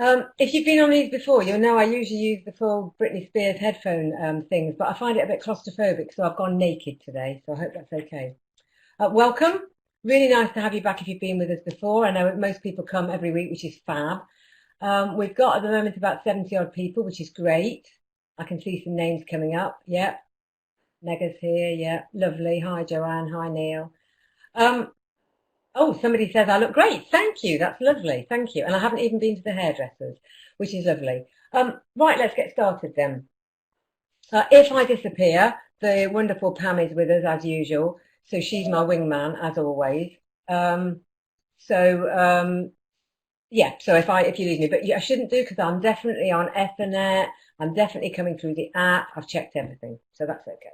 If you've been on these before, you'll know I usually use the full Britney Spears headphone things, but I find it a bit claustrophobic, so I've gone naked today, so I hope that's okay. Welcome. Really nice to have you back if you've been with us before. I know most people come every week, which is fab. We've got at the moment about 70 odd people, which is great. I can see some names coming up. Yep. Mega's here. Yeah. Lovely. Hi, Joanne. Hi, Neil. Um, Oh, somebody says I look great. Thank you. That's lovely. Thank you. And I haven't even been to the hairdressers, which is lovely. Right, let's get started then. If I disappear, the wonderful Pam is with us as usual. So she's my wingman as always. Um, so yeah, so if you lose me, but I shouldn't do because I'm definitely on Ethernet. I'm definitely coming through the app. I've checked everything, so that's okay.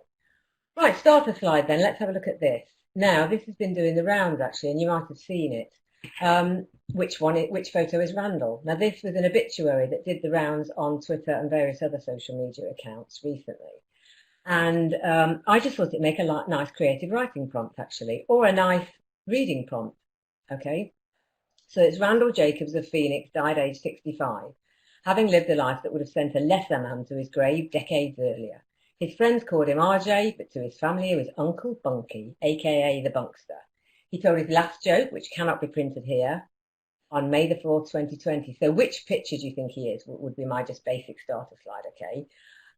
Right, starter slide then. Let's have a look at this. Now, this has been doing the rounds actually, and you might have seen it. Which photo is Randall? Now, this was an obituary that did the rounds on Twitter and various other social media accounts recently. And I just thought it'd make a nice creative writing prompt actually, or a nice reading prompt. Okay. So it's Randall Jacobs of Phoenix, died age 65, having lived a life that would have sent a lesser man to his grave decades earlier. His friends called him RJ, but to his family he was Uncle Bunky, aka the Bunkster. He told his last joke, which cannot be printed here, on May the 4th, 2020. So which picture do you think he is, would be my just basic starter slide, okay?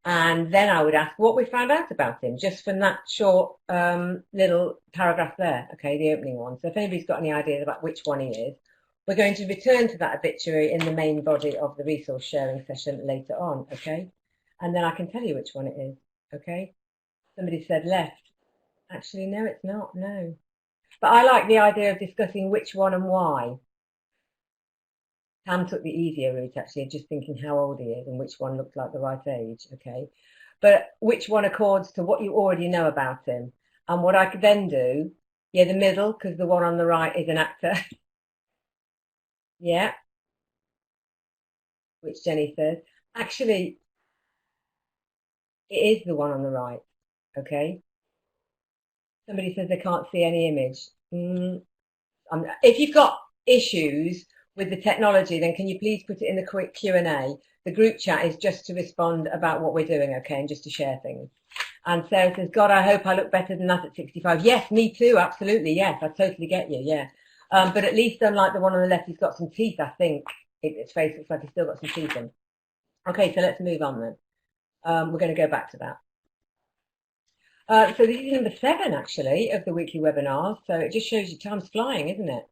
And then I would ask what we found out about him, just from that short little paragraph there, okay, the opening one. So if anybody's got any ideas about which one he is, we're going to return to that obituary in the main body of the resource sharing session later on, okay? And then I can tell you which one it is, okay? Somebody said left. Actually, no, it's not, no. But I like the idea of discussing which one and why. Pam took the easier route, actually, of just thinking how old he is and which one looked like the right age, okay? But which one accords to what you already know about him. And what I could then do, yeah, the middle, because the one on the right is an actor. Yeah, which Jenny says. Actually, it is the one on the right, okay? Somebody says they can't see any image. If you've got issues with the technology, then can you please put it in the quick Q&A? The group chat is just to respond about what we're doing, okay, and just to share things. And Sarah says, God, I hope I look better than that at 65. Yes, me too, absolutely, yes, I totally get you, yeah. But at least unlike the one on the left, he's got some teeth, I think. His face looks like he's still got some teeth in. Okay, so let's move on then. We're going to go back to that. So this is number 7, actually, of the weekly webinars. So it just shows you time's flying, isn't it?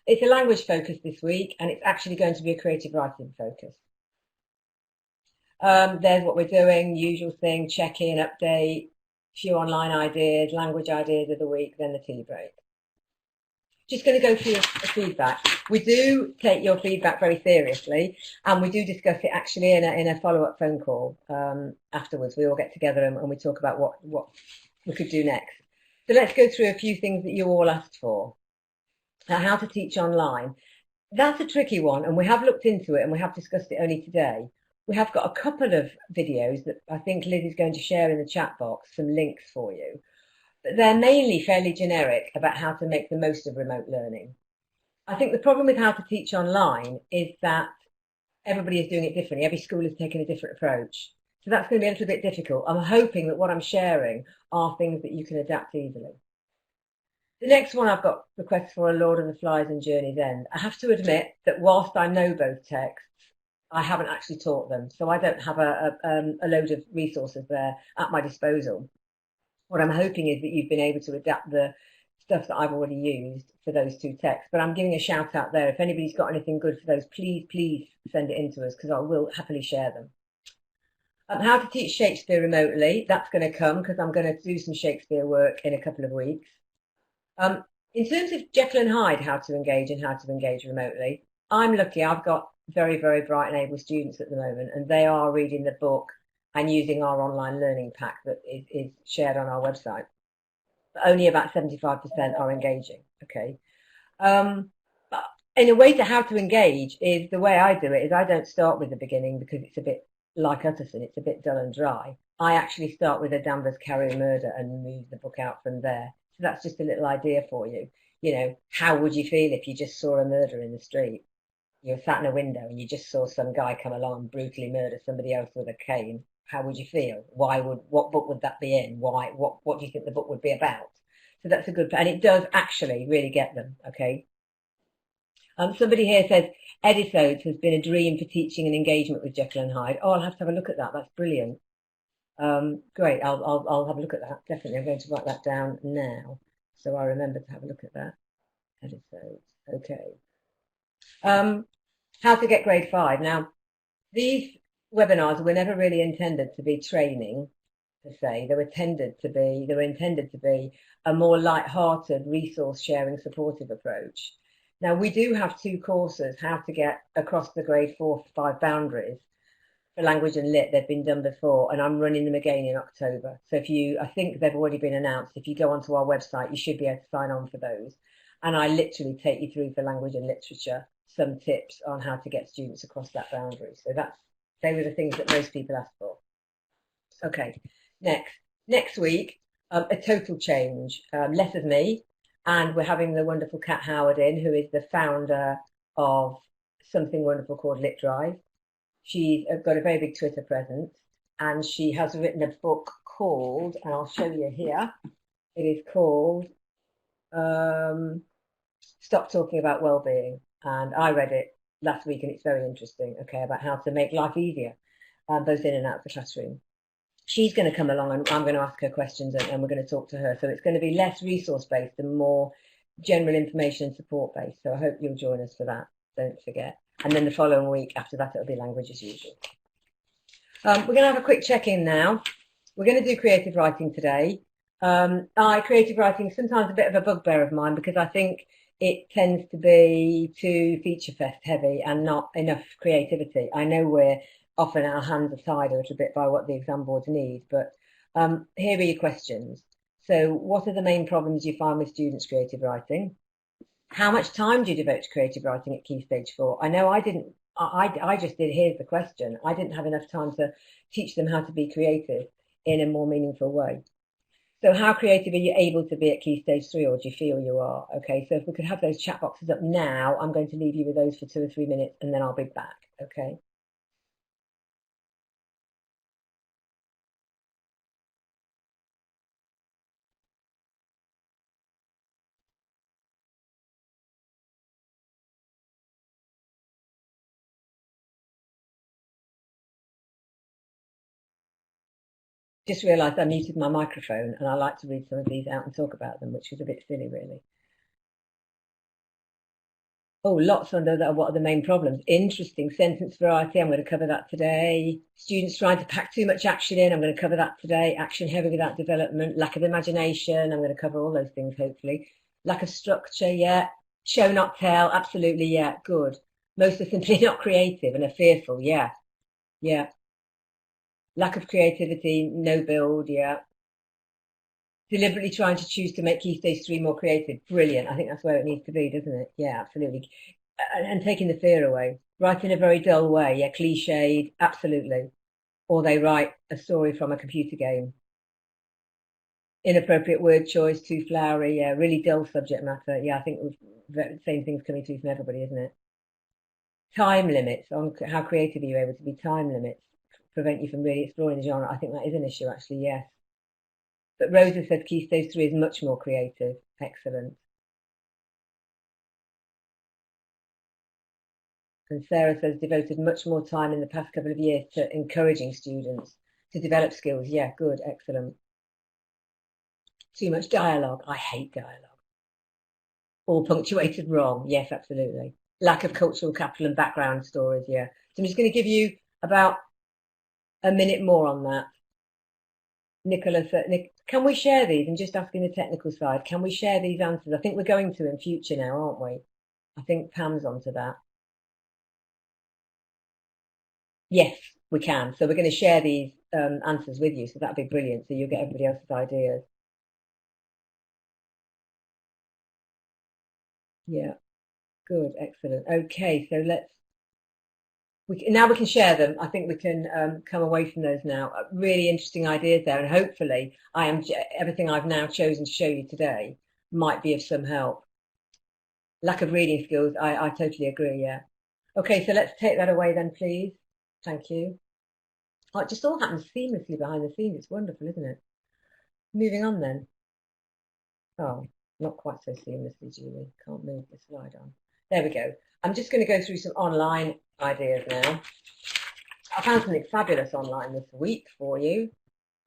It's a language focus this week, and it's actually going to be a creative writing focus. There's what we're doing, usual thing, check-in, update, few online ideas, language ideas of the week, then the tea break. Just going to go through your feedback. We do take your feedback very seriously, and we do discuss it actually in a follow-up phone call afterwards. We all get together and we talk about what we could do next. So let's go through a few things that you all asked for. How to teach online. That's a tricky one, and we have looked into it and we have discussed it only today. We have got a couple of videos that I think Liz is going to share in the chat box, some links for you. But they're mainly fairly generic about how to make the most of remote learning. I think the problem with how to teach online is that everybody is doing it differently. Every school is taking a different approach. So that's going to be a little bit difficult. I'm hoping that what I'm sharing are things that you can adapt easily. The next one I've got requests for are Lord of the Flies and Journey's End. I have to admit that whilst I know both texts, I haven't actually taught them. So I don't have a load of resources there at my disposal. What I'm hoping is that you've been able to adapt the stuff that I've already used for those 2 texts. But I'm giving a shout out there. If anybody's got anything good for those, please send it in to us because I will happily share them. How to teach Shakespeare remotely. That's going to come because I'm going to do some Shakespeare work in a couple of weeks. In terms of Jekyll and Hyde, how to engage remotely, I'm lucky. I've got very, very bright and able students at the moment, and they are reading the book and using our online learning pack that is shared on our website. But only about 75% are engaging, okay? But in a way to how to engage is the way I do it is I don't start with the beginning because it's a bit like Utterson, it's a bit dull and dry. I actually start with a Danvers Carrier murder and move the book out from there. So that's just a little idea for you. You know, how would you feel if you just saw a murder in the street? you're sat in a window and you just saw some guy come along and brutally murder somebody else with a cane, how would you feel? What book would that be in? What do you think the book would be about? So that's a good, and it does actually really get them, okay? Somebody here says, Edisodes has been a dream for teaching and engagement with Jekyll and Hyde. Oh, I'll have to have a look at that. That's brilliant. Great, I'll have a look at that. Definitely, I'm going to write that down now, so I remember to have a look at that. Edisodes, okay. How to get grade 5. Now, these webinars were never really intended to be training, per se. They were intended to be a more light-hearted, resource-sharing, supportive approach. Now, we do have 2 courses, how to get across the grade 4-5 boundaries for language and lit. They've been done before, and I'm running them again in October. So I think they've already been announced. If you go onto our website, you should be able to sign on for those. And I literally take you through for language and literature some tips on how to get students across that boundary. So they were the things that most people asked for. Okay, next week, a total change. Less of me, and we're having the wonderful Kat Howard in, who is the founder of something wonderful called Lit Drive. She's got a very big Twitter presence, and she has written a book called, and I'll show you here, it is called Stop Talking About Wellbeing. And I read it last week, and it's very interesting, okay, about how to make life easier, both in and out of the classroom. She's going to come along, and I'm going to ask her questions, and we're going to talk to her. So it's going to be less resource-based and more general information and support-based. So I hope you'll join us for that. Don't forget. And then the following week after that, it'll be language as usual. We're going to have a quick check-in now. We're going to do creative writing today. Creative writing is sometimes a bit of a bugbear of mine because I think it tends to be too feature fest heavy and not enough creativity. I know we're often our hands are tied a little bit by what the exam boards need, but here are your questions. So what are the main problems you find with students' creative writing? How much time do you devote to creative writing at Key Stage 4? I know I didn't, I just did, here's the question. I didn't have enough time to teach them how to be creative in a more meaningful way. So how creative are you able to be at Key Stage 3, or do you feel you are? Okay, so if we could have those chat boxes up now, I'm going to leave you with those for 2 or 3 minutes, and then I'll be back, okay? Just realised I muted my microphone, and I like to read some of these out and talk about them, which was a bit silly, really. Oh, lots under that. What are the main problems? Interesting. Sentence variety. I'm going to cover that today. Students trying to pack too much action in. I'm going to cover that today. Action heavy without development. Lack of imagination. I'm going to cover all those things, hopefully. Lack of structure. Yeah. Show, not tell. Absolutely. Yeah. Good. Most are simply not creative and are fearful. Yeah. Yeah. Lack of creativity. No build. Yeah. Deliberately trying to choose to make Key Stage 3 more creative. Brilliant. I think that's where it needs to be, doesn't it? Yeah, absolutely. And taking the fear away. Write in a very dull way. Yeah, cliched. Absolutely. Or they write a story from a computer game. Inappropriate word choice, too flowery. Yeah, really dull subject matter. Yeah, I think the same thing's coming through from everybody, isn't it? Time limits. On how creative are you able to be? Time limits prevent you from really exploring the genre. I think that is an issue, actually, yes. But Rosa said Key Stage 3 is much more creative. Excellent. And Sarah says devoted much more time in the past couple of years to encouraging students to develop skills. Yeah, good, excellent. Too much dialogue. I hate dialogue. All punctuated wrong. Yes, absolutely. Lack of cultural capital and background stories. Yeah. So I'm just going to give you about a minute more on that. Nicholas, can we share these? And just asking the technical side, can we share these answers? I think we're going to in future now, aren't we? I think Pam's onto that. Yes, we can. So we're going to share these answers with you. So that'd be brilliant. So you'll get everybody else's ideas. Yeah, good, excellent. Okay, so now we can share them. I think we can come away from those now. Really interesting ideas there, and hopefully everything I've now chosen to show you today might be of some help. Lack of reading skills, I totally agree, yeah. Okay, so let's take that away then, please. Thank you. Oh, it just all happens seamlessly behind the scenes. It's wonderful, isn't it? Moving on then. Oh, not quite so seamlessly, Julie. Can't move the slide on. There we go. I'm just going to go through some online ideas now. I found something fabulous online this week for you.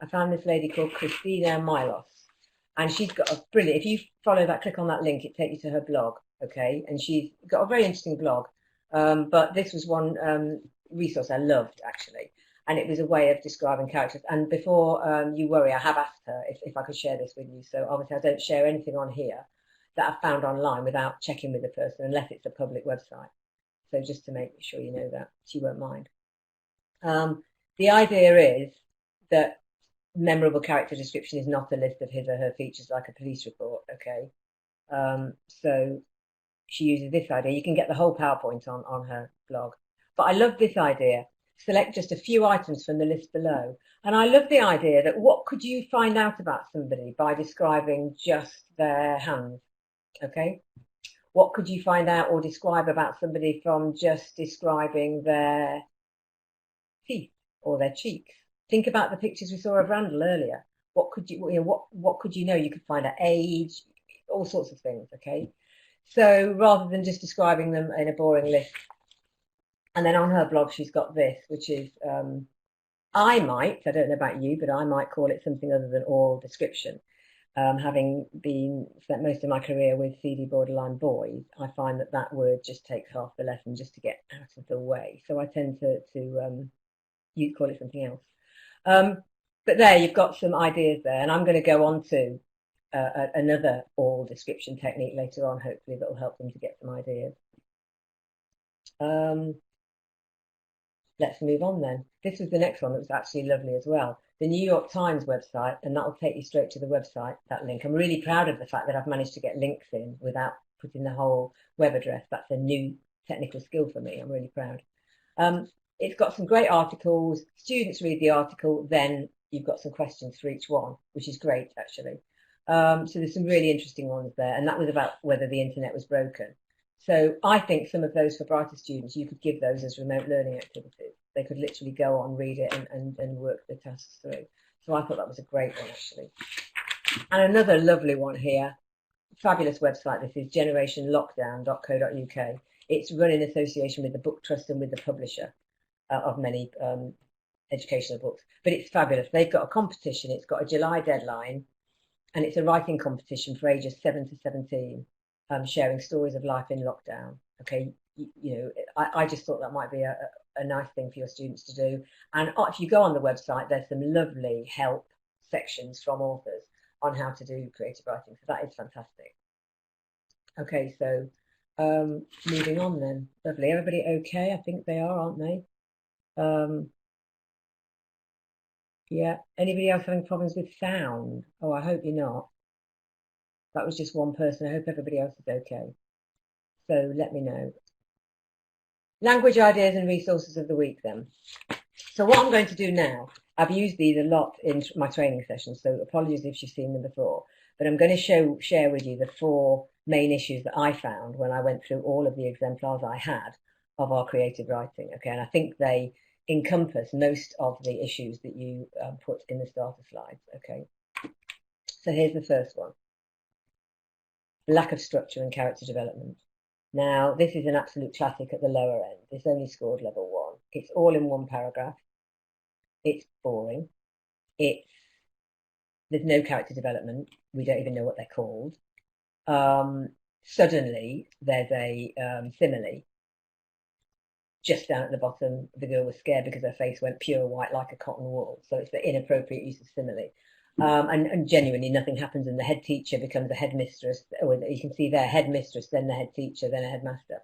I found this lady called Christina Milos, and she's got a brilliant, if you follow that, click on that link, it takes you to her blog, okay? And she's got a very interesting blog, but this was one resource I loved, actually, and it was a way of describing characters. And before you worry, I have asked her if I could share this with you, so obviously I don't share anything on here that I've found online without checking with the person, unless it's a public website. So just to make sure you know that, she won't mind. The idea is that memorable character description is not a list of his or her features like a police report, okay? So she uses this idea. You can get the whole PowerPoint on her blog. But I love this idea. Select just a few items from the list below. And I love the idea that what could you find out about somebody by describing just their hands, okay? What could you find out or describe about somebody from just describing their teeth or their cheeks? Think about the pictures we saw of Randall earlier. What could what could you know? You could find out age, all sorts of things, okay? So rather than just describing them in a boring list. And then on her blog, she's got this, which is, I don't know about you, but I might call it something other than oral description. Having spent most of my career with CD borderline boys, I find that word just takes half the lesson just to get out of the way. So I tend to you call it something else. But there, you've got some ideas there, and I'm going to go on to another oral description technique later on, hopefully that will help them to get some ideas. Let's move on then. This was the next one that was actually lovely as well. The New York Times website, and that will take you straight to the website, that link. I'm really proud of the fact that I've managed to get links in without putting the whole web address. That's a new technical skill for me. I'm really proud. It's got some great articles. Students read the article, then you've got some questions for each one, which is great, actually. So there's some really interesting ones there, and that was about whether the internet was broken. So I think some of those for brighter students, you could give those as remote learning activities. They could literally go on, read it, and work the tasks through. So I thought that was a great one, actually. And another lovely one here, fabulous website. This is generationlockdown.co.uk. It's run in association with the Book Trust and with the publisher of many educational books. But it's fabulous. They've got a competition. It's got a July deadline, and it's a writing competition for ages 7 to 17. Sharing stories of life in lockdown. Okay, I just thought that might be a nice thing for your students to do. And if you go on the website, there's some lovely help sections from authors on how to do creative writing. So that is fantastic. Okay, so moving on then. Lovely. Everybody okay? I think they are, aren't they? Yeah. Anybody else having problems with sound? Oh, I hope you're not. That was just one person. I hope everybody else is okay. So let me know. Language ideas and resources of the week then. So what I'm going to do now, I've used these a lot in my training sessions, so apologies if you've seen them before, but I'm going to share with you the 4 main issues that I found when I went through all of the exemplars I had of our creative writing. Okay, and I think they encompass most of the issues that you put in the starter slides. Okay, so here's the first one. Lack of structure and character development. Now, this is an absolute classic at the lower end. It's only scored level 1. It's all in one paragraph. It's boring. There's no character development. We don't even know what they're called. Suddenly, there's a simile. Just down at the bottom, the girl was scared because her face went pure white like a cotton wool. So it's the inappropriate use of simile. And genuinely nothing happens, and the head teacher becomes a headmistress, or you can see there, headmistress, then the head teacher, then a headmaster.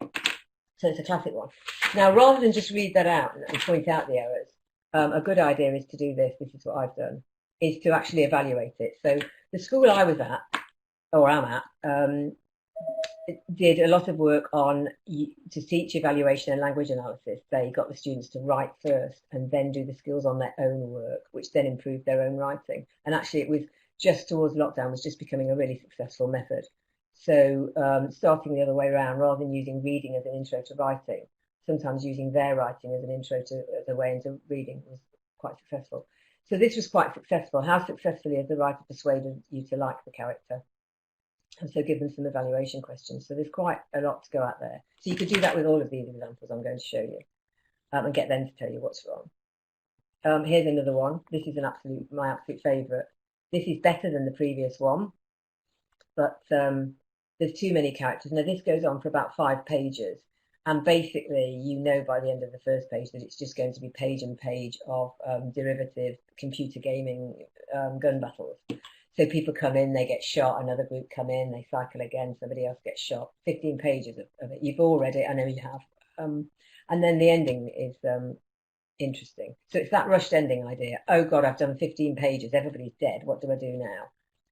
So it's a classic one. Now, rather than just read that out and point out the errors, a good idea is to do this is what I've done, is to actually evaluate it. So the school I was at, or am at, did a lot of work to teach evaluation and language analysis. They got the students to write first and then do the skills on their own work, which then improved their own writing. And actually it was just towards lockdown was just becoming a really successful method. So starting the other way around, rather than using reading as an intro to writing, sometimes using their writing as an intro to as a way into reading was quite successful. So this was quite successful. How successfully has the writer persuaded you to like the character? And so give them some evaluation questions. So there's quite a lot to go at there. So you could do that with all of these examples I'm going to show you, and get them to tell you what's wrong. Here's another one. This is my absolute favourite. This is better than the previous one, but there's too many characters. Now this goes on for about 5 pages, and basically you know by the end of the first page that it's just going to be page and page of derivative computer gaming gun battles. So people come in, they get shot, another group come in, they cycle again, somebody else gets shot. 15 pages of it. You've all read it, I know you have. And then the ending is interesting. So it's that rushed ending idea. Oh God, I've done 15 pages, everybody's dead, what do I do now?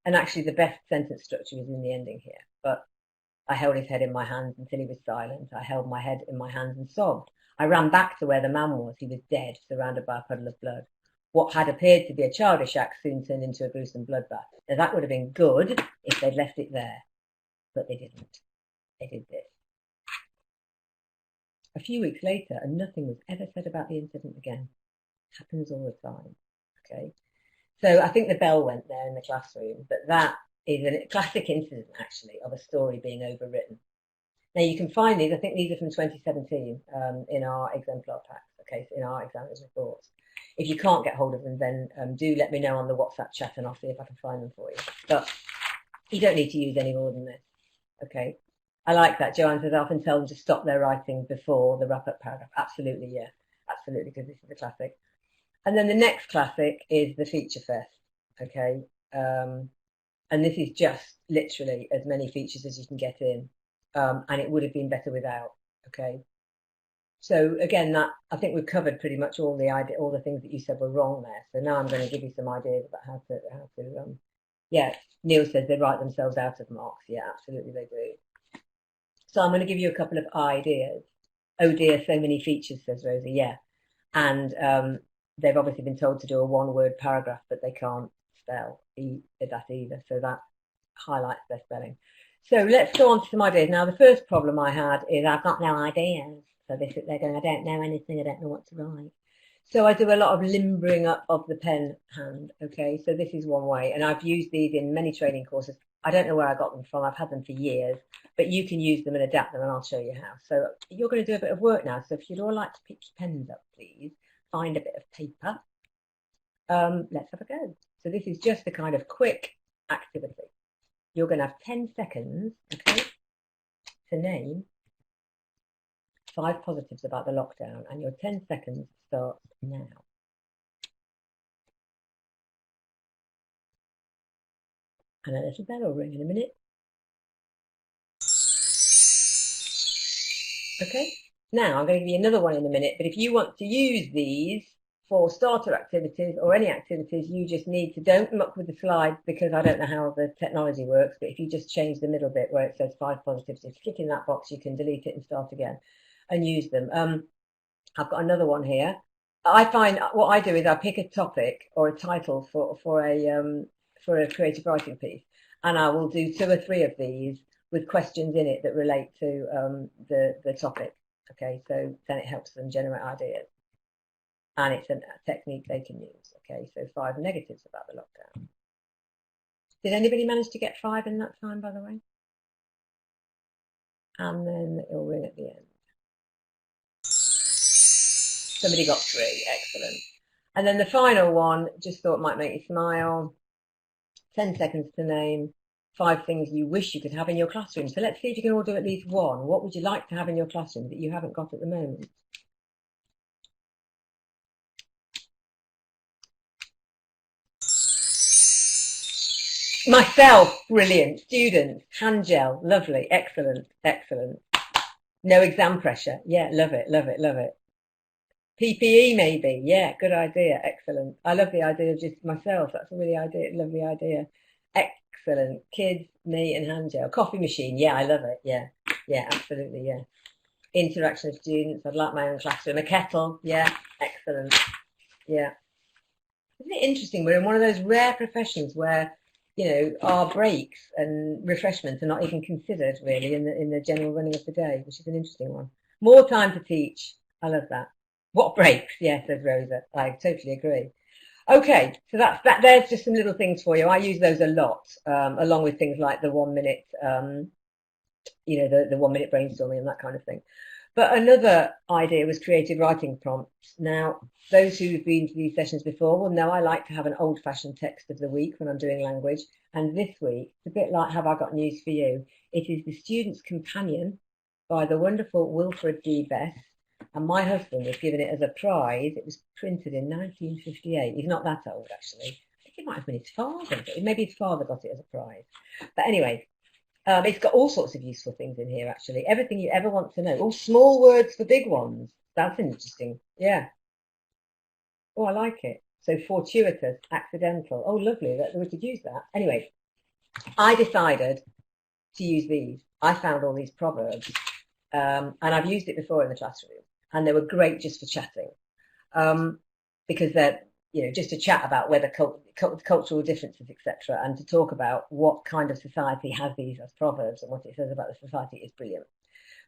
And actually the best sentence structure is in the ending here. But I held his head in my hands until he was silent. I held my head in my hands and sobbed. I ran back to where the man was. He was dead, surrounded by a puddle of blood. What had appeared to be a childish act soon turned into a gruesome bloodbath. Now that would have been good if they'd left it there, but they didn't. They did this. A few weeks later, and nothing was ever said about the incident again. Happens all the time. Okay, so I think the bell went there in the classroom, but that is a classic incident, actually, of a story being overwritten. Now you can find these. I think these are from 2017 in our exemplar packs. Okay, so in our examiners' reports. If you can't get hold of them, then do let me know on the WhatsApp chat and I'll see if I can find them for you. But you don't need to use any more than this. Okay. I like that. Joanne says I often tell them to stop their writing before the wrap-up paragraph. Absolutely, yeah. Absolutely, because this is a classic. And then the next classic is the Feature Fest. Okay. And this is just literally as many features as you can get in. And it would have been better without. Okay. So again, that I think we've covered pretty much all the things that you said were wrong there. So now I'm going to give you some ideas about how to yeah, Neil says they write themselves out of marks. Yeah, absolutely they do. So I'm going to give you a couple of ideas. Oh dear, so many features, says Rosie. Yeah, and they've obviously been told to do a 1-word paragraph, but they can't spell that either. So that highlights their spelling. So let's go on to some ideas. Now the first problem I had is I've got no ideas. So they're going, I don't know anything, I don't know what to write. So I do a lot of limbering up of the pen hand, okay? So this is one way, and I've used these in many training courses. I don't know where I got them from, I've had them for years, but you can use them and adapt them, and I'll show you how. So you're going to do a bit of work now, so if you'd all like to pick your pens up, please, find a bit of paper. Let's have a go. So this is just a kind of quick activity. You're going to have 10 seconds, okay, to name 5 positives about the lockdown, and your 10 seconds starts now. And a little bell will ring in a minute. Okay, now I'm going to give you another one in a minute, but if you want to use these for starter activities or any activities, you just need to, don't muck with the slides because I don't know how the technology works, but if you just change the middle bit where it says 5 positives, if you click in that box, you can delete it and start again and use them. I've got another one here. I find what I do is I pick a topic or a title for a creative writing piece, and I will do 2 or 3 of these with questions in it that relate to the topic. Okay, so then it helps them generate ideas, and it's a technique they can use. Okay, so 5 negatives about the lockdown. Did anybody manage to get 5 in that time, by the way? And then it'll ring at the end. Somebody got 3, excellent. And then the final one, just thought might make you smile. 10 seconds to name 5 things you wish you could have in your classroom. So let's see if you can all do at least one. What would you like to have in your classroom that you haven't got at the moment? Myself, brilliant. Students, hand gel, lovely, excellent, excellent. No exam pressure. Yeah, love it, love it, love it. PPE maybe, yeah, good idea, excellent. I love the idea of just myself, that's a really lovely idea. Excellent. Kids, me and hand gel. Coffee machine, yeah, I love it, yeah, absolutely, yeah. Interaction with students, I'd like my own classroom. A kettle, yeah, excellent, yeah. Isn't it interesting, we're in one of those rare professions where, you know, our breaks and refreshments are not even considered really in the general running of the day, which is an interesting one. More time to teach. I love that. What breaks? Yeah, says Rosa. I totally agree. Okay, so that's that. There's just some little things for you. I use those a lot, along with things like the 1 minute, the 1 minute brainstorming and that kind of thing. But another idea was creative writing prompts. Now, those who've been to these sessions before will know I like to have an old-fashioned text of the week when I'm doing language. And this week, it's a bit like Have I Got News for You? It is The Student's Companion by the wonderful Wilfred D. Best. And my husband was given it as a prize. It was printed in 1958. He's not that old, actually. I think it might have been his father. Maybe his father got it as a prize. But anyway, it's got all sorts of useful things in here, actually. Everything you ever want to know. All small words for big ones. That's interesting. Yeah. Oh, I like it. So fortuitous, accidental. Oh, lovely. We could use that. Anyway, I decided to use these. I found all these proverbs, and I've used it before in the classroom, and they were great just for chatting, because they're, just to chat about whether cultural differences, etc., and to talk about what kind of society has these as proverbs and what it says about the society is brilliant.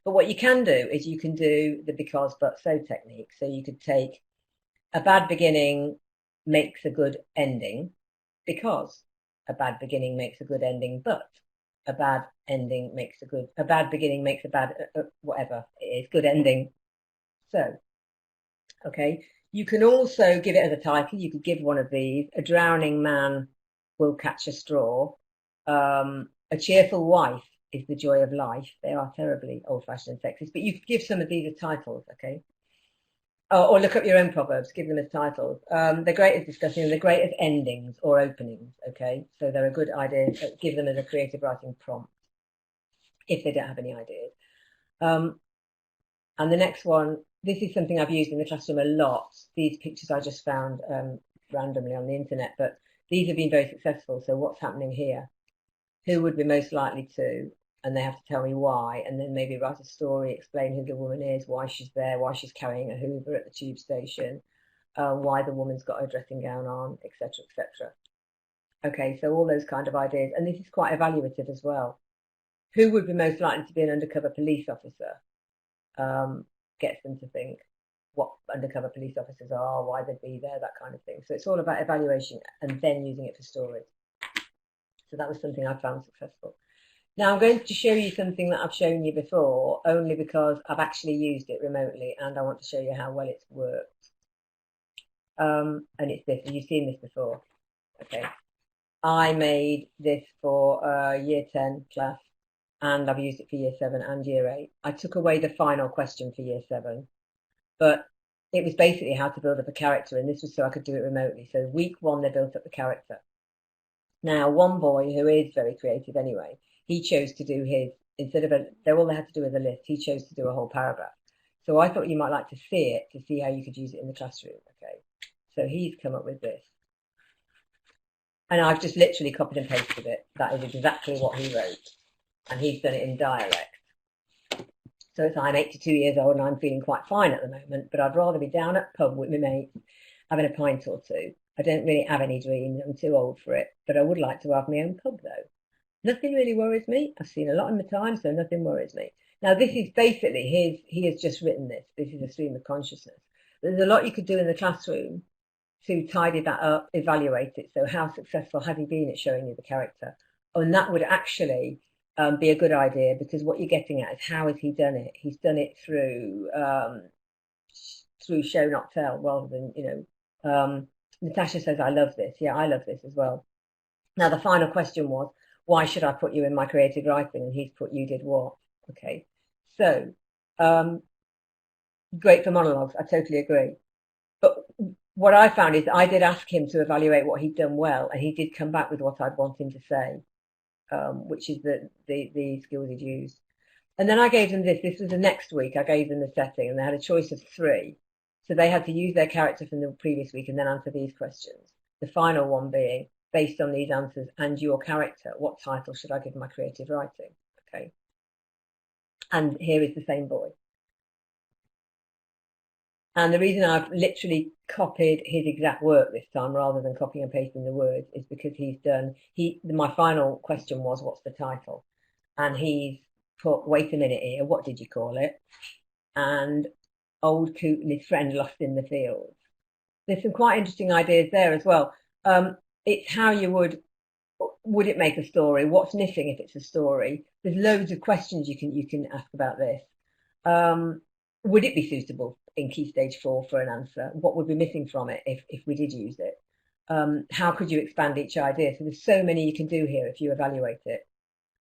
But what you can do is you can do the because, but, so technique. So you could take a bad beginning makes a good ending because a bad beginning makes a good ending, but a bad ending makes a bad beginning makes a bad, whatever it is, good ending. So, okay. You can also give it as a title. You could give one of these: A drowning man will catch a straw. A cheerful wife is the joy of life. They are terribly old-fashioned and sexist, but you could give some of these as titles, okay? Or look up your own proverbs, give them as titles. They're great as discussing, they're great as endings or openings, okay? So they're a good idea. Give them as a creative writing prompt if they don't have any ideas. And the next one, this is something I've used in the classroom a lot. These pictures I just found randomly on the internet, but these have been very successful. So what's happening here? Who would be most likely to? And they have to tell me why, and then maybe write a story, explain who the woman is, why she's there, why she's carrying a Hoover at the tube station, why the woman's got her dressing gown on, etc., etc. Okay, so all those kind of ideas. And this is quite evaluative as well. Who would be most likely to be an undercover police officer? Gets them to think what undercover police officers are, why they'd be there, that kind of thing. So it's all about evaluation and then using it for stories. So that was something I found successful. Now I'm going to show you something that I've shown you before, only because I've actually used it remotely and I want to show you how well it's worked. And it's this, and you've seen this before. Okay. I made this for year 10 class, and I've used it for year 7 and year 8. I took away the final question for year 7, but it was basically how to build up a character, and this was so I could do it remotely. So week 1, they built up the character. Now, one boy who is very creative anyway, he chose to do his, instead of all they had to do was a list, he chose to do a whole paragraph. So I thought you might like to see it, to see how you could use it in the classroom. Okay, so he's come up with this. And I've just literally copied and pasted it. That is exactly what he wrote. And he's done it in dialect. So it's, I'm 82 years old and I'm feeling quite fine at the moment, but I'd rather be down at pub with my mates, having a pint or two. I don't really have any dreams, I'm too old for it, but I would like to have my own pub though. Nothing really worries me. I've seen a lot in my time, so nothing worries me. Now this is basically he has just written this. This is a stream of consciousness. There's a lot you could do in the classroom to tidy that up, evaluate it. So how successful has he been at showing you the character? And that would actually be a good idea, because what you're getting at is how has he done it? He's done it through show not tell, rather than, Natasha says, I love this. Yeah, I love this as well. Now the final question was, why should I put you in my creative writing? And he's put, you did what? Okay, so great for monologues, I totally agree. But what I found is I did ask him to evaluate what he'd done well, and he did come back with what I'd want him to say, which is the skills he'd used. And then I gave them this. This was the next week. I gave them the setting, and they had a choice of 3. So they had to use their character from the previous week and then answer these questions. The final one being, based on these answers and your character, what title should I give my creative writing? Okay. And here is the same boy. And the reason I've literally copied his exact work this time rather than copying and pasting the words is because my final question was, what's the title? And he's put, wait a minute here, what did you call it? and old Coot and his friend lost in the fields. There's some quite interesting ideas there as well. It's how you would it make a story? What's missing if it's a story? There's loads of questions you can ask about this. Would it be suitable in Key Stage 4 for an answer? What would be missing from it if we did use it? How could you expand each idea? So there's so many you can do here if you evaluate it.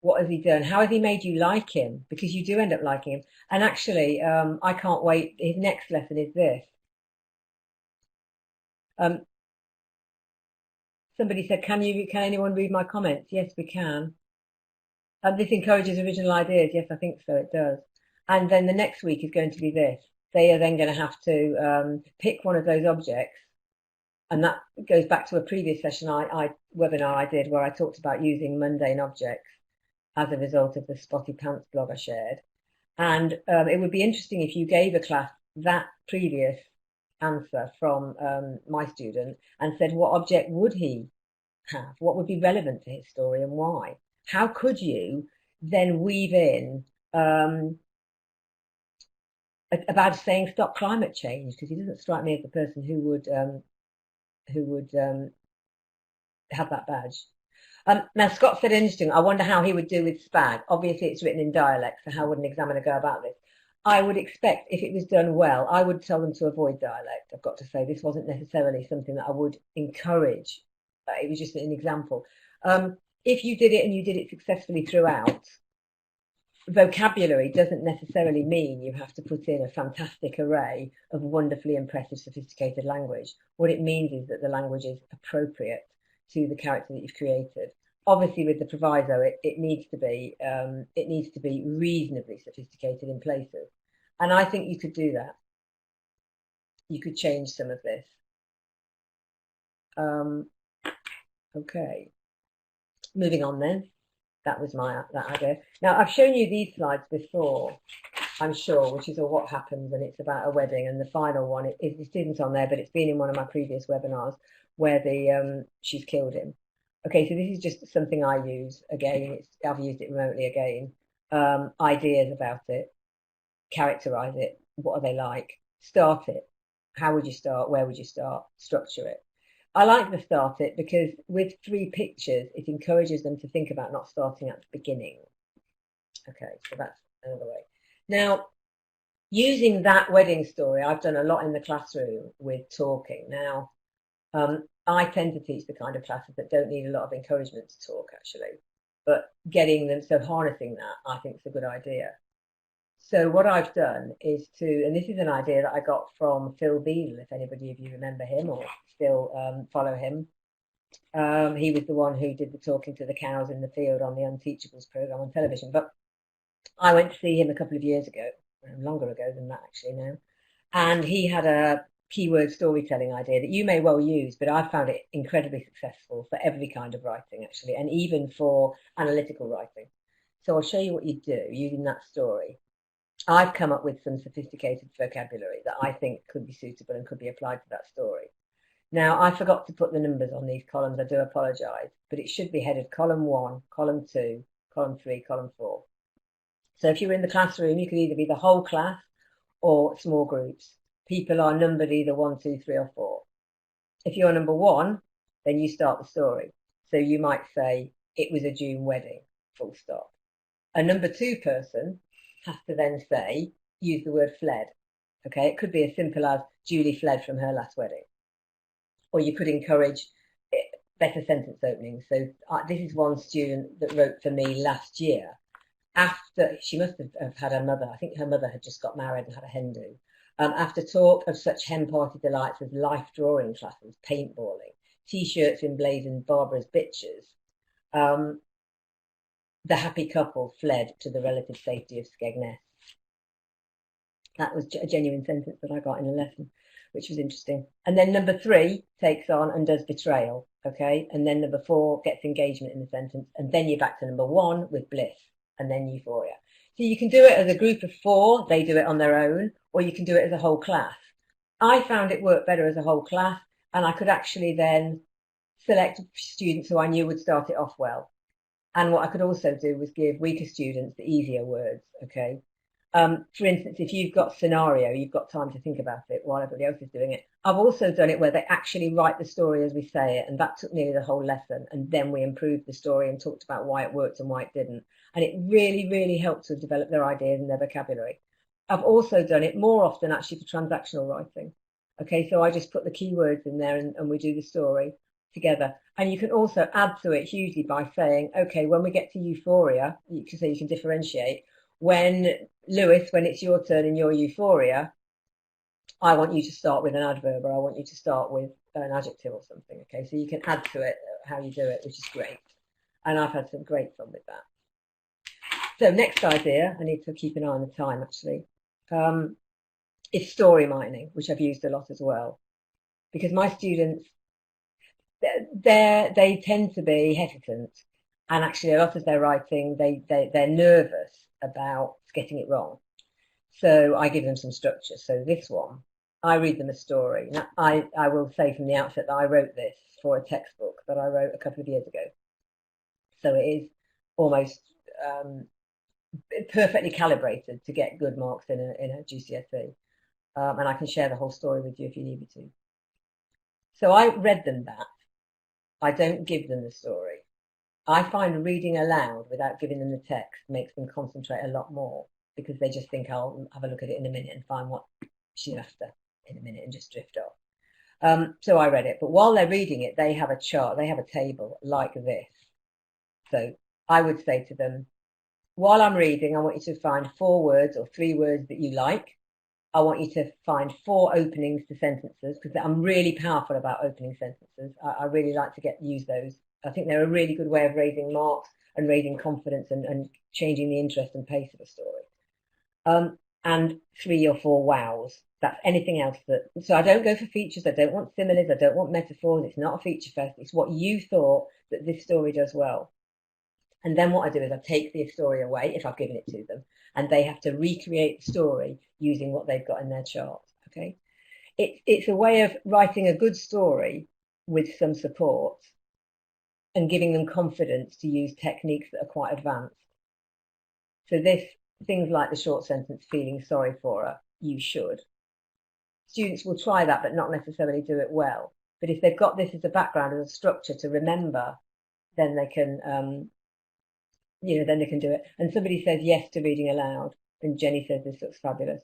What has he done? How has he made you like him? Because you do end up liking him. And actually, I can't wait. His next lesson is this. Somebody said, can anyone read my comments? Yes, we can. This encourages original ideas. Yes, I think so, it does. And then the next week is going to be this. They are then going to have to pick one of those objects. And that goes back to a previous session webinar I did where I talked about using mundane objects as a result of the Spotty Pants blog I shared. And it would be interesting if you gave a class that previous answer from my student and said, what object would he have? What would be relevant to his story and why? How could you then weave in about saying stop climate change? Because he doesn't strike me as the person who would have that badge. Now, Scott said interesting, I wonder how he would do with SPAG. Obviously, it's written in dialect, so how would an examiner go about this? I would expect, if it was done well, I would tell them to avoid dialect. I've got to say, this wasn't necessarily something that I would encourage. It was just an example. If you did it and you did it successfully throughout, vocabulary doesn't necessarily mean you have to put in a fantastic array of wonderfully impressive, sophisticated language. What it means is that the language is appropriate to the character that you've created. Obviously, with the proviso, it needs to be reasonably sophisticated in places, and I think you could do that. You could change some of this. Okay, moving on then. That was that idea. Now, I've shown you these slides before, I'm sure, which is what happens, and it's about a wedding. And the final one, it isn't on there, but it's been in one of my previous webinars where she's killed him. Okay, so this is just something I use again. I've used it remotely again. Ideas about it, characterize it. What are they like? Start it. How would you start? Where would you start? Structure it. I like the start it because with 3 pictures, it encourages them to think about not starting at the beginning. Okay, so that's another way. Now, using that wedding story, I've done a lot in the classroom with talking. Now, I tend to teach the kind of classes that don't need a lot of encouragement to talk, actually, but getting them, so harnessing that, I think is a good idea. So what I've done is and this is an idea that I got from Phil Beadle, if anybody of you remember him or still follow him. He was the one who did the talking to the cows in the field on the Unteachables program on television. But I went to see him a couple of years ago, longer ago than that actually now, and he had a keyword storytelling idea that you may well use, but I found it incredibly successful for every kind of writing actually, and even for analytical writing. So I'll show you what you do using that story. I've come up with some sophisticated vocabulary that I think could be suitable and could be applied to that story. Now, I forgot to put the numbers on these columns. I do apologise, but it should be headed column 1, column 2, column 3, column 4. So if you're in the classroom, you could either be the whole class or small groups. People are numbered either 1, 2, 3, or 4. If you're number 1, then you start the story. So you might say, it was a June wedding, full stop. A number 2 person has to then say, use the word fled. Okay, it could be as simple as Julie fled from her last wedding. Or you could encourage better sentence openings. So this is one student that wrote for me last year. After, she must have had her mother, I think her mother had just got married and had a hen do. After talk of such hen party delights as life drawing classes, paintballing, T-shirts emblazoned Barbara's bitches, the happy couple fled to the relative safety of Skegness. That was a genuine sentence that I got in a lesson, which was interesting. And then number 3 takes on and does betrayal, okay? And then number 4 gets engagement in the sentence. And then you're back to number 1 with bliss, and then euphoria. So you can do it as a group of 4, they do it on their own, or you can do it as a whole class. I found it worked better as a whole class, and I could actually then select students who I knew would start it off well. And what I could also do was give weaker students the easier words, okay? For instance, if you've got scenario, you've got time to think about it while everybody else is doing it. I've also done it where they actually write the story as we say it, and that took nearly the whole lesson. And then we improved the story and talked about why it worked and why it didn't. And it really, really helped to develop their ideas and their vocabulary. I've also done it more often actually for transactional writing. Okay, so I just put the keywords in there and we do the story together. And you can also add to it hugely by saying, okay, when we get to euphoria, you can differentiate. When Lewis, when it's your turn in your euphoria, I want you to start with an adverb, or I want you to start with an adjective or something. Okay, so you can add to it how you do it, which is great. And I've had some great fun with that. So next idea, I need to keep an eye on the time actually, is story mining, which I've used a lot as well. Because my students, they tend to be hesitant. And actually a lot of their writing, they're nervous about getting it wrong. So I give them some structure. So this one, I read them a story. Now, I will say from the outset that I wrote this for a textbook that I wrote a couple of years ago. So it is almost perfectly calibrated to get good marks in a GCSE. And I can share the whole story with you if you need me to. So I read them that. I don't give them the story. I find reading aloud without giving them the text makes them concentrate a lot more, because they just think I'll have a look at it in a minute and find what she's after in a minute and just drift off. So I read it, but while they're reading it, they have a chart, they have a table like this. So I would say to them, while I'm reading, I want you to find 4 words or 3 words that you like. I want you to find 4 openings to sentences, because I'm really powerful about opening sentences. I really like to use those. I think they're a really good way of raising marks and raising confidence and changing the interest and pace of a story. And 3 or 4 wows. That's anything else that, so I don't go for features. I don't want similes. I don't want metaphors. It's not a feature fest. It's what you thought that this story does well. And then what I do is I take the story away if I've given it to them, and they have to recreate the story using what they've got in their chart. Okay, it's a way of writing a good story with some support and giving them confidence to use techniques that are quite advanced. So things like the short sentence, feeling sorry for her, you should. Students will try that but not necessarily do it well. But if they've got this as a background, as a structure to remember, then they can then they can do it. And somebody says yes to reading aloud, and Jenny says this looks fabulous.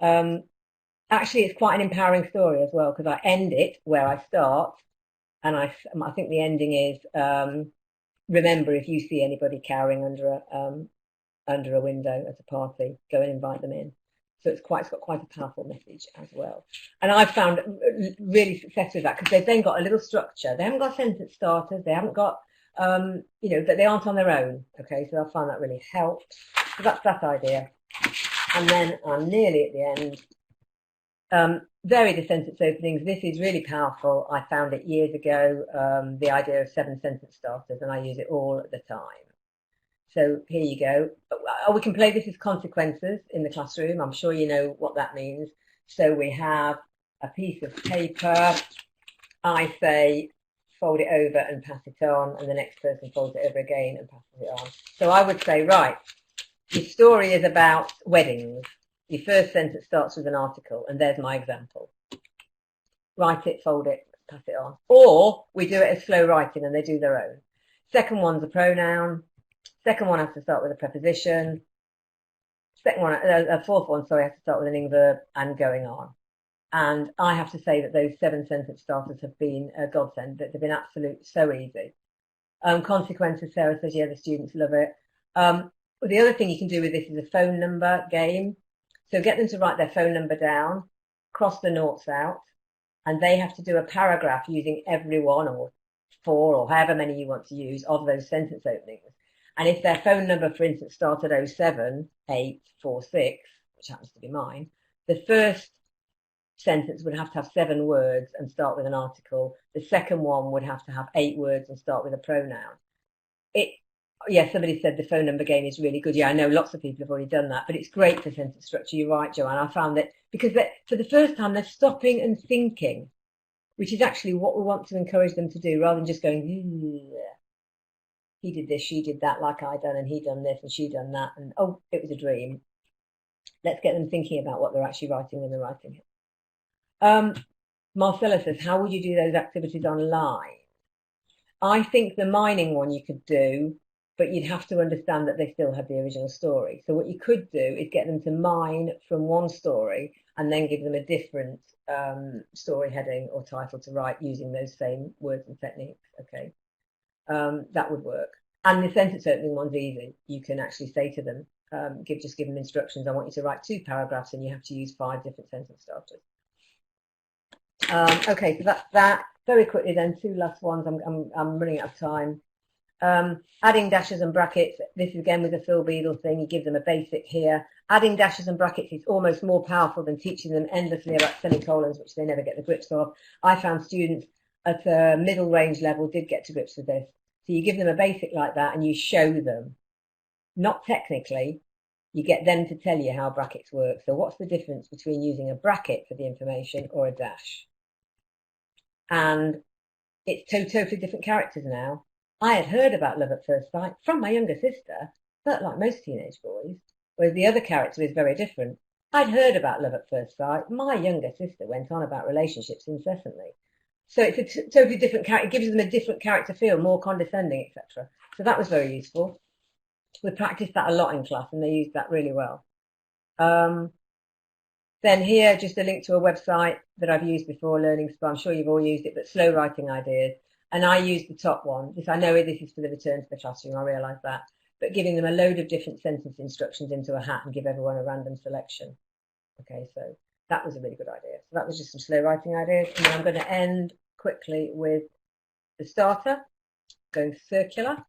Actually, it's quite an empowering story as well, because I end it where I start, and I think the ending is, remember, if you see anybody cowering under a window at a party, go and invite them in. So it's got quite a powerful message as well. And I've found really success with that, because they've then got a little structure. They haven't got sentence starters. They haven't got that they aren't on their own. Okay, so I find that really helped. So that's that idea. And then I'm nearly at the end. Vary the sentence openings. This is really powerful. I found it years ago, the idea of 7 sentence starters, and I use it all the time. So here you go. We can play this as consequences in the classroom. I'm sure you know what that means. So we have a piece of paper. I say, fold it over and pass it on, and the next person folds it over again and passes it on. So I would say, right, your story is about weddings. Your first sentence starts with an article, and there's my example. Write it, fold it, pass it on. Or we do it as slow writing and they do their own. Second one's a pronoun. Second one has to start with a preposition. Fourth one, sorry, has to start with an ing verb, and going on. And I have to say that those 7 sentence starters have been a godsend. They've been absolute, so easy. Consequences, Sarah says, yeah, the students love it. The other thing you can do with this is a phone number game. So get them to write their phone number down, cross the noughts out, and they have to do a paragraph using every one or 4 or however many you want to use of those sentence openings. And if their phone number, for instance, started 07846, which happens to be mine, the first sentence would have to have 7 words and start with an article. The second one would have to have 8 words and start with a pronoun. Somebody said the phone number game is really good. Yeah, I know lots of people have already done that, but it's great for sentence structure. You're right, Joanne. I found that because for the first time they're stopping and thinking, which is actually what we want to encourage them to do, rather than just going, he did this, she did that, like I done, and he done this, and she done that, and oh, it was a dream. Let's get them thinking about what they're actually writing when they're writing it. Marcella says, how would you do those activities online? I think the mining one you could do, but you'd have to understand that they still have the original story. So what you could do is get them to mine from one story and then give them a different story heading or title to write using those same words and techniques. Okay, that would work. And the sentence opening one's easy. You can actually say to them, just give them instructions. I want you to write 2 paragraphs, and you have to use 5 different sentence starters. Okay, so that very quickly then, 2 last ones. I'm running out of time. Adding dashes and brackets. This is again with the Phil Beadle thing. You give them a basic here. Adding dashes and brackets is almost more powerful than teaching them endlessly about semicolons, which they never get the grips of. I found students at a middle range level did get to grips with this. So you give them a basic like that and you show them, not technically, you get them to tell you how brackets work. So what's the difference between using a bracket for the information or a dash? And it's totally different characters now. I had heard about love at first sight from my younger sister, but like most teenage boys, whereas the other character is very different. I'd heard about love at first sight. My younger sister went on about relationships incessantly. So it's a totally different character. It gives them a different character feel, more condescending, etc. So that was very useful. We practiced that a lot in class, and they used that really well. Then here, just a link to a website that I've used before, Learning Spa. I'm sure you've all used it, but slow writing ideas. And I use the top one. I know this is for the return to the classroom, I realise that. But giving them a load of different sentence instructions into a hat and give everyone a random selection. Okay, so that was a really good idea. So that was just some slow writing ideas. And then I'm going to end quickly with the starter, going circular.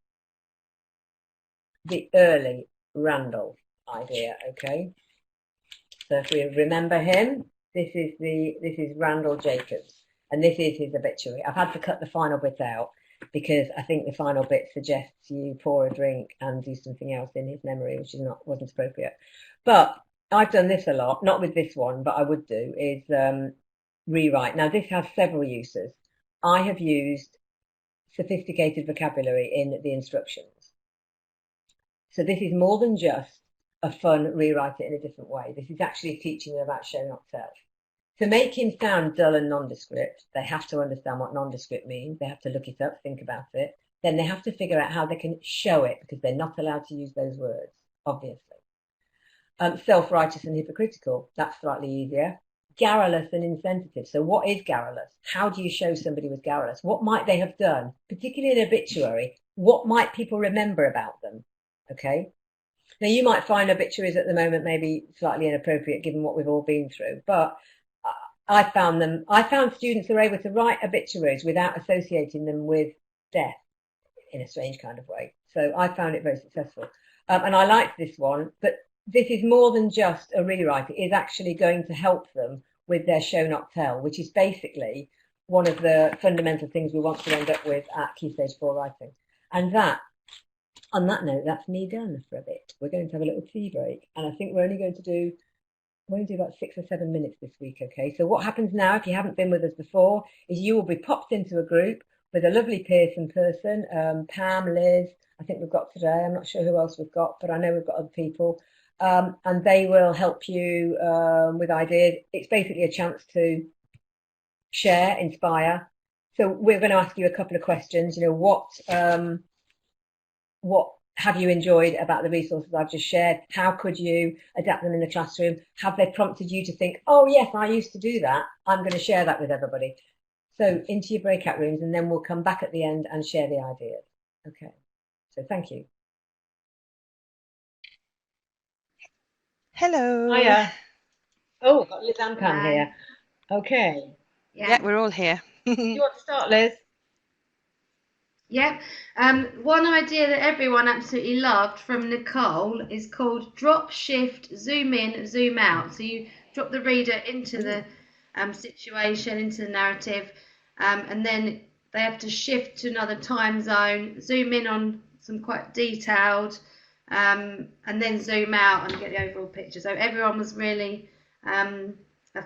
The early Randall idea, okay? So if we remember him, this is Randall Jacobs. And this is his obituary. I've had to cut the final bit out because I think the final bit suggests you pour a drink and do something else in his memory, which wasn't appropriate. But I've done this a lot, not with this one, but I would do, is rewrite. Now, this has several uses. I have used sophisticated vocabulary in the instructions. So this is more than just a fun rewrite it in a different way. This is actually teaching them about show, not tell. To make him sound dull and nondescript, they have to understand what nondescript means. They have to look it up, think about it. Then they have to figure out how they can show it because they're not allowed to use those words, obviously. Self-righteous and hypocritical, that's slightly easier. Garrulous and insensitive. So what is garrulous? How do you show somebody was garrulous? What might they have done? Particularly in obituary, what might people remember about them? Okay. Now you might find obituaries at the moment maybe slightly inappropriate given what we've all been through, but I found students who were able to write obituaries without associating them with death in a strange kind of way. So I found it very successful. And I liked this one, but this is more than just a rewrite. It is actually going to help them with their show, not tell, which is basically one of the fundamental things we want to end up with at Key Stage 4 writing. And on that note, that's me done for a bit. We're going to have a little tea break. And I think we're going to do about 6 or 7 minutes this week, okay? So what happens now, if you haven't been with us before, is you will be popped into a group with a lovely Pearson person, Pam, Liz, I think we've got today. I'm not sure who else we've got, but I know we've got other people. And they will help you with ideas. It's basically a chance to share, inspire. So we're going to ask you a couple of questions. You know, what have you enjoyed about the resources I've just shared? How could you adapt them in the classroom? Have they prompted you to think, oh, yes, I used to do that. I'm going to share that with everybody. So into your breakout rooms, and then we'll come back at the end and share the ideas. Okay. So thank you. Hello. Hiya. Oh, got Liz and Pam here. Okay. Yeah, we're all here. Do you want to start, Liz? Yep. One idea that everyone absolutely loved from Nicole is called drop, shift, zoom in, zoom out. So you drop the reader into the situation, into the narrative, and then they have to shift to another time zone, zoom in on some quite detailed, and then zoom out and get the overall picture. So everyone was really a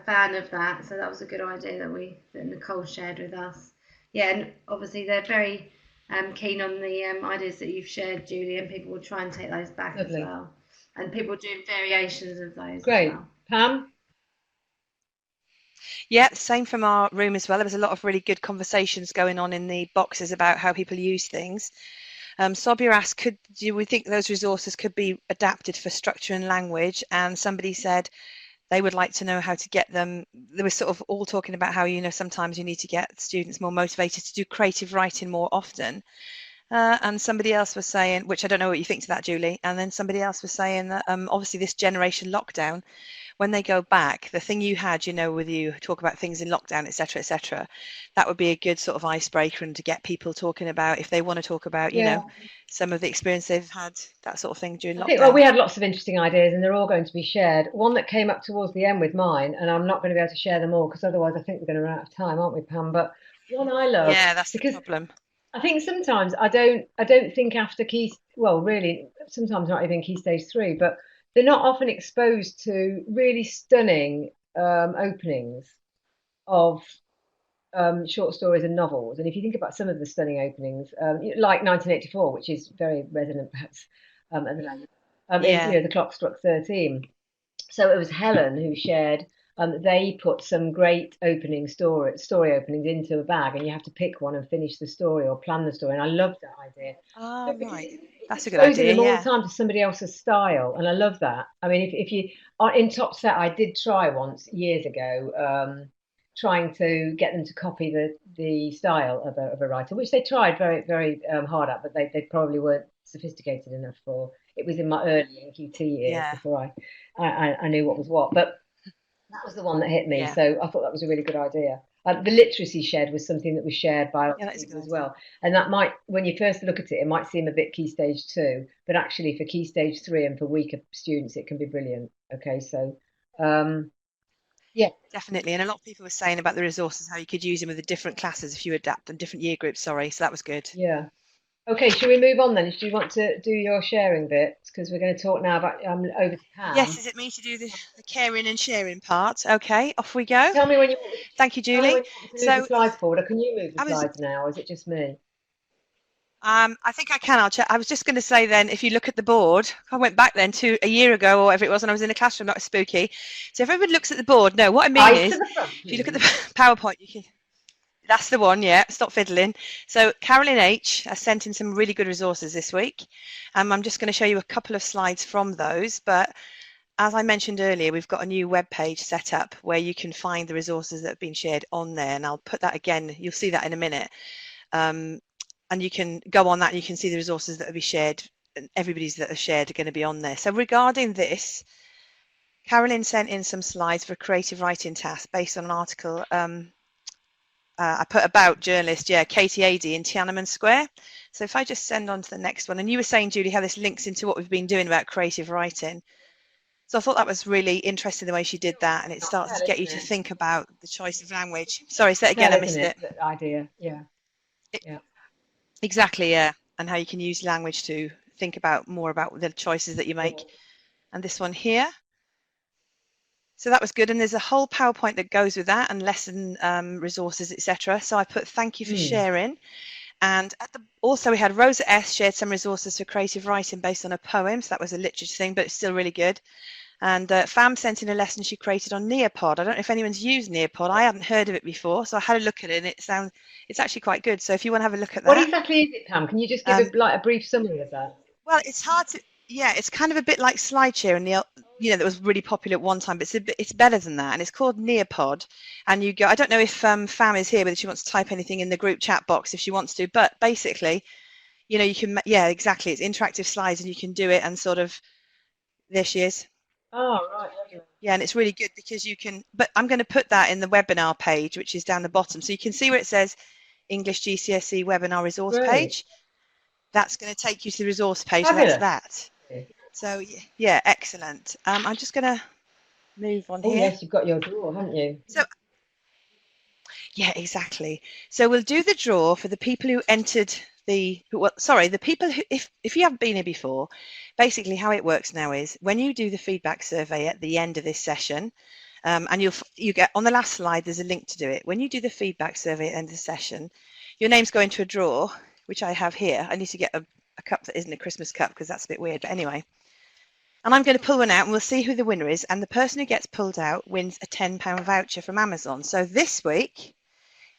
fan of that. So that was a good idea that Nicole shared with us. Yeah, and obviously they're very keen on the ideas that you've shared, Julie, and people will try and take those back as well. and people doing variations of those as Great. well. Pam? Yeah, same from our room as well. There was a lot of really good conversations going on in the boxes about how people use things. Sobia asked, do we think those resources could be adapted for structure and language? And somebody said they would like to know how to get them. They were sort of all talking about how, sometimes you need to get students more motivated to do creative writing more often. And somebody else was saying, which I don't know what you think to that, Julie, and then somebody else was saying that obviously this generation lockdown, when they go back, the thing you had, with you talk about things in lockdown, etc., that would be a good sort of icebreaker and to get people talking about if they want to talk about, Yeah. some of the experience they've had, that sort of thing during I think, well, lockdown. we had lots of interesting ideas and they're all going to be shared. One that came up towards the end with mine, and I'm not going to be able to share them all because otherwise I think we're going to run out of time, aren't we, Pam? But one I loved, Yeah, that's the because problem. I think sometimes I don't think after well, really, sometimes not even key stage 3, but they're not often exposed to really stunning openings of short stories and novels. And if you think about some of the stunning openings, like 1984, which is very resonant perhaps at the moment, is, Yeah. the clock struck 13. So it was Helen who shared. They put some great story openings into a bag, and you have to pick one and finish the story or plan the story. And I loved that idea. Ah, But because right. it's That's a good exposing idea. them all the Yeah. time to somebody else's style, and I love that. I mean, if you are in Top Set, I did try once years ago, trying to get them to copy the style of a writer, which they tried very very hard at, but they probably weren't sophisticated enough for. It was in my early NQT years Yeah. before I knew what was what, but that was the one that hit me. Yeah. So I thought that was a really good idea. The literacy shed was something that was shared by Yeah, lots of that is a people good as idea. well. And that might, when you first look at it, it might seem a bit key stage 2, but actually for key stage 3 and for weaker students, it can be brilliant. Okay, so um, yeah, Definitely. And a lot of people were saying about the resources, how you could use them with the different classes if you adapt them, different year groups, sorry. So that was good. yeah. Okay, shall we move on then? Do you want to do your sharing bit? Because we're going to talk now about over to Yes, Pam. is it me to do the caring and sharing part? Okay, off we go. Tell me when you want me, Thank you, tell me Julie. when you want me to move the So slides forward, or can you move the I was slides now, or is it just me? I think I can. I'll check. I was just going to say then, if you look at the board, I went back then to a year ago or whatever it was, and I was in the classroom. That was spooky. So if everybody looks at the board, no, what I mean Eyes to is, the front, if you look at the please. PowerPoint, you can. That's the one, yeah. Stop fiddling. So Carolyn H has sent in some really good resources this week. I'm just going to show you a couple of slides from those. But as I mentioned earlier, we've got a new web page set up where you can find the resources that have been shared on there. And I'll put that again. You'll see that in a minute. And you can go on that and you can see the resources that will be shared. And everybody's that are shared are going to be on there. So regarding this, Carolyn sent in some slides for a creative writing task based on an article I put about journalist, yeah, Katie Adie in Tiananmen Square. So if I just send on to the next one, and you were saying, Julie, how this links into what we've been doing about creative writing. So I thought that was really interesting the way she did that, and it starts to Tell, get you isn't to it? think about the choice of language. Sorry, say it again, Tell, I isn't missed it? it. The idea. Yeah. Yeah. Exactly, yeah, and how you can use language to think about more about the choices that you Yeah. make. And this one here. So that was good, and there's a whole PowerPoint that goes with that, and lesson resources, etc. So I put thank you for sharing. And also we had Rosa S shared some resources for creative writing based on a poem. So that was a literature thing, but it's still really good. And Fam sent in a lesson she created on Nearpod. I don't know if anyone's used Nearpod. I hadn't heard of it before, so I had a look at it, and it's actually quite good. So if you want to have a look at What that, exactly is it, Pam? Can you just give a brief summary of that? well, it's hard to. Yeah, it's kind of a bit like SlideShare and that was really popular at one time, but it's better than that, and it's called Nearpod. And you go. I don't know if Fam is here, whether she wants to type anything in the group chat box if she wants to, but basically, you can. Yeah, exactly. It's interactive slides, and you can do it and sort of. There she is. Oh, right. Yeah, and it's really good because you can. But I'm going to put that in the webinar page, which is down the bottom, so you can see where it says English GCSE webinar resource Great. page. That's going to take you to the resource page. So that's Fabulous. that. So yeah, excellent. I'm just going to move on Oh, here. yes, you've got your drawer, haven't you? So yeah, exactly. So we'll do the draw for the people who entered the people who, if you haven't been here before, basically how it works now is when you do the feedback survey at the end of this session, and you get on the last slide, there's a link to do it. When you do the feedback survey at the end of the session, your name's going to a draw, which I have here. I need to get a cup that isn't a Christmas cup because that's a bit weird, but anyway. And I'm going to pull one out and we'll see who the winner is. And the person who gets pulled out wins a £10 voucher from Amazon. So this week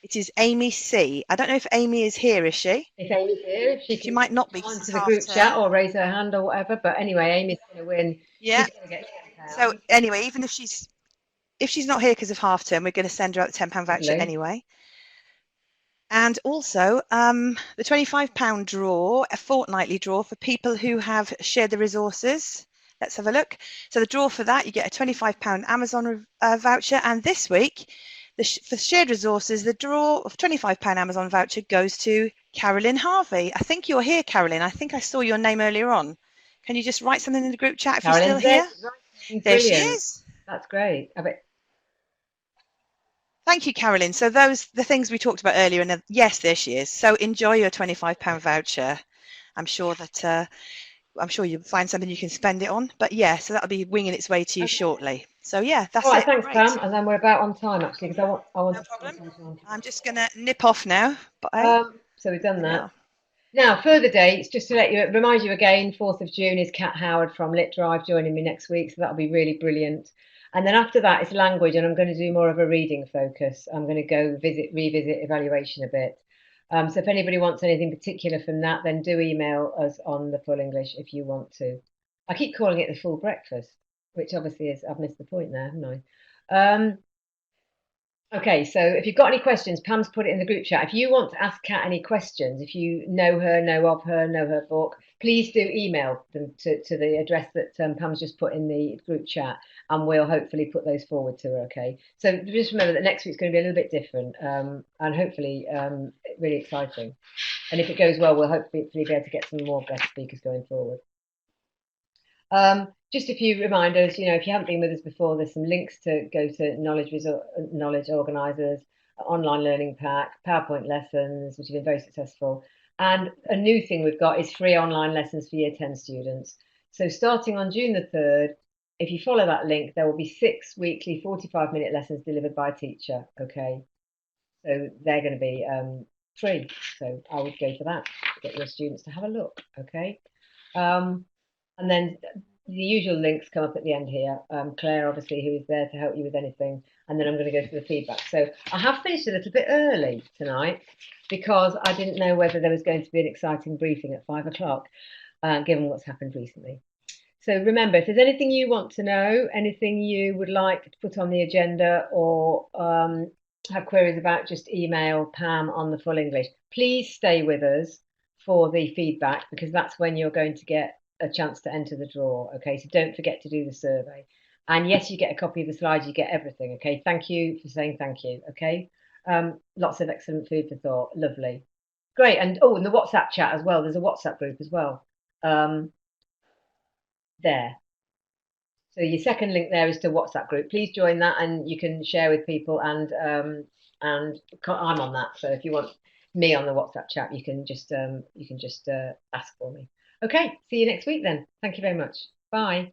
it is Amy C. I don't know if Amy is here, is she? If Amy's here, if she She can might not be come because it's onto the half group chat term. or raise her hand or whatever. But anyway, Amy's going to win. Yeah. She's going to get £10. So anyway, even if she's not here because of half term, we're going to send her out the £10 voucher Lovely. anyway. And also the £25 draw, a fortnightly draw for people who have shared the resources. Let's have a look. So the draw for that, you get a £25 Amazon voucher. And this week, for shared resources, the draw of £25 Amazon voucher goes to Carolyn Harvey. I think you're here, Carolyn. I think I saw your name earlier on. Can you just write something in the group chat if you're still here? There she is. That's great. I bet. Thank you, Carolyn. So those the things we talked about earlier, and yes, there she is. So enjoy your £25 voucher. I'm sure you'll find something you can spend it on. But yeah, so that'll be winging its way to you shortly. So yeah, that's All right, it. thanks, Great. Pam. And then we're about on time actually because I want No to problem. I'm just gonna nip off now. so we've done that. Yeah. Now, further dates, just to remind you again, 4th of June is Kat Howard from Lit Drive joining me next week, so that'll be really brilliant. And then after that, it's language, and I'm going to do more of a reading focus. I'm going to go revisit evaluation a bit. So if anybody wants anything particular from that, then do email us on the Full English if you want to. I keep calling it the full breakfast, which obviously is, I've missed the point there, haven't I? Okay, so if you've got any questions, Pam's put it in the group chat. If you want to ask Kat any questions, if you know her, know of her, know her book, please do email them to the address that Pam's just put in the group chat, and we'll hopefully put those forward to her, okay? So just remember that next week's going to be a little bit different and hopefully really exciting. And if it goes well, we'll hopefully be able to get some more guest speakers going forward. Just a few reminders, if you haven't been with us before, there's some links to go to knowledge organisers, online learning pack, PowerPoint lessons, which have been very successful. And a new thing we've got is free online lessons for Year 10 students. So starting on June the 3rd, if you follow that link, there will be 6 weekly 45-minute lessons delivered by a teacher, okay? So they're going to be free. So I would go for that, get your students to have a look, okay? And then the usual links come up at the end here. Claire, obviously, who is there to help you with anything. And then I'm going to go to the feedback. So I have finished a little bit early tonight because I didn't know whether there was going to be an exciting briefing at 5 o'clock, given what's happened recently. So remember, if there's anything you want to know, anything you would like to put on the agenda or have queries about, just email Pam on the Full English. Please stay with us for the feedback because that's when you're going to get a chance to enter the draw. Okay, so don't forget to do the survey. And yes, you get a copy of the slides, you get everything. Okay, thank you for saying thank you. Okay, lots of excellent food for thought. Lovely, great. And oh, and the WhatsApp chat as well. There's a WhatsApp group as well. There. So your second link there is to WhatsApp group. Please join that, and you can share with people. And I'm on that. So if you want me on the WhatsApp chat, you can just ask for me. Okay, see you next week then. Thank you very much. Bye.